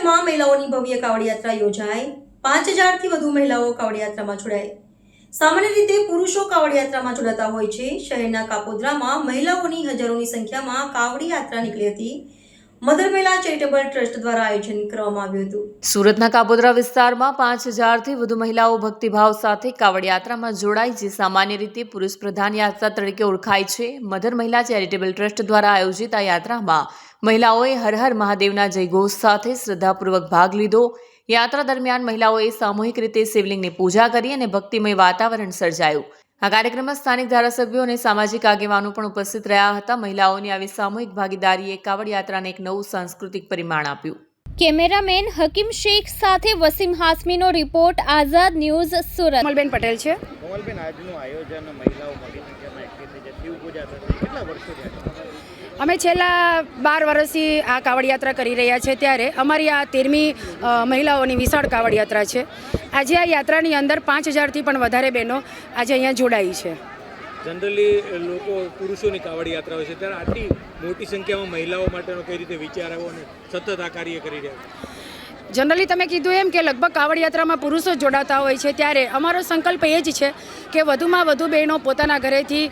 શહેરમાં મહિલાઓની ભવ્ય કાવડ યાત્રા યોજાઈ 5000 થી વધુ મહિલાઓ કાવડ યાત્રામાં જોડાઈ। સામાન્ય રીતે પુરુષો કાવડ યાત્રામાં જોડાતા હોય છે। શહેરના કાપોદ્રામાં મહિલાઓની હજારોની સંખ્યામાં કાવડ યાત્રા નીકળી હતી। મધર મહિલા ચેરિટેબલ ટ્રસ્ટ દ્વારા આયોજન કરવામાં આવ્યું હતું। સુરતના કાપોદ્રા વિસ્તારમાં 5000 થી વધુ મહિલાઓ ભક્તિભાવ સાથે કાવડ યાત્રામાં જોડાઈ, જે સામાન્ય રીતે પુરુષ પ્રધાન યાત્રા તરીકે ઓળખાય છે। મધર મહિલા ચેરિટેબલ ટ્રસ્ટ દ્વારા આયોજિત આ યાત્રામાં મહિલાઓએ હર હર મહાદેવના જયઘોષ સાથે શ્રદ્ધાપૂર્વક ભાગ લીધો। યાત્રા દરમિયાન મહિલાઓએ સામૂહિક રીતે શિવલિંગની પૂજા કરી અને ભક્તિમય વાતાવરણ સર્જાયું। આ કાર્યક્રમમાં સ્થાનિક ધારાસભ્યો અને સામાજિક આગેવાનો પણ ઉપસ્થિત રહ્યા હતા। મહિલાઓની આવી સામૂહિક ભાગીદારીએ કાવડ યાત્રાને એક નવું સાંસ્કૃતિક પરિમાણ આપ્યું। કેમેરામેન હકીમ શેખ સાથે વસીમ હાસમીનો રિપોર્ટ, આઝાદ ન્યૂઝ, સુરત। કોમલબેન પટેલ છે। કોમલબેન, આજનું આયોજન મહિલાઓ મોટી સંખ્યામાં એકઠી થઈ છે, શિવ પૂજા થશે, કેટલા વર્ષોથી અમે છેલ્લા 12 વર્ષથી આ કાવડ યાત્રા કરી રહ્યા છે, ત્યારે અમારી આ 13મી મહિલાઓની વિશાળ કાવડ યાત્રા છે। આજે આ યાત્રાની અંદર 5000થી પણ વધારે બહેનો આજે અહીંયા જોડાઈ છે। જનરલી લોકો પુરુષોની કાવડ યાત્રા હોય છે, ત્યારે આટલી મોટી સંખ્યામાં મહિલાઓ માટેનો કઈ રીતે વિચાર આવ્યો અને સતત આ કાર્ય કરી રહ્યા છે? જનરલી તમે કીધું એમ કે લગભગ કાવડ યાત્રામાં પુરુષો જોડાતા હોય છે, ત્યારે અમારો સંકલ્પ એ જ છે કે વધુમાં વધુ બહેનો પોતાના ઘરેથી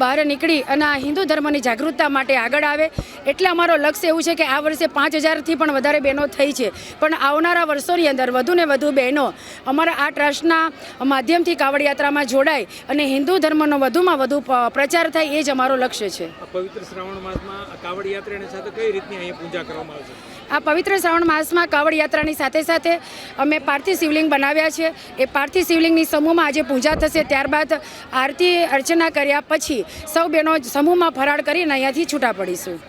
બહાર નીકળી અને આ હિન્દુ ધર્મની જાગૃતતા માટે આગળ આવે। એટલે અમારો લક્ષ્ય એવું છે કે આ વર્ષે 5000થી પણ વધારે બહેનો થઈ છે, પણ આવનારા વર્ષોની અંદર વધુને વધુ બહેનો અમારા આ ટ્રસ્ટના માધ્યમથી કાવડ યાત્રામાં જોડાય અને હિન્દુ ધર્મનો વધુમાં વધુ પ્રચાર થાય, એ જ અમારો લક્ષ્ય છે। પવિત્ર શ્રાવણ માસમાં કાવડ યાત્રાની સાથે કઈ રીતની અહીંયા પૂજા કરવામાં આવશે? આ પવિત્ર શ્રાવણ માસમાં કાવડ યાત્રાની સાથે સાથે અમે પાર્થિવ શિવલિંગ બનાવ્યા છે। એ પાર્થિવ શિવલિંગની સમૂહમાં આજે પૂજા થશે, ત્યારબાદ આરતી અર્ચના કર્યા પછી સૌ બહેનો સમૂહમાં ફરાળ કરીને અહીંયાથી છૂટા પડીશું।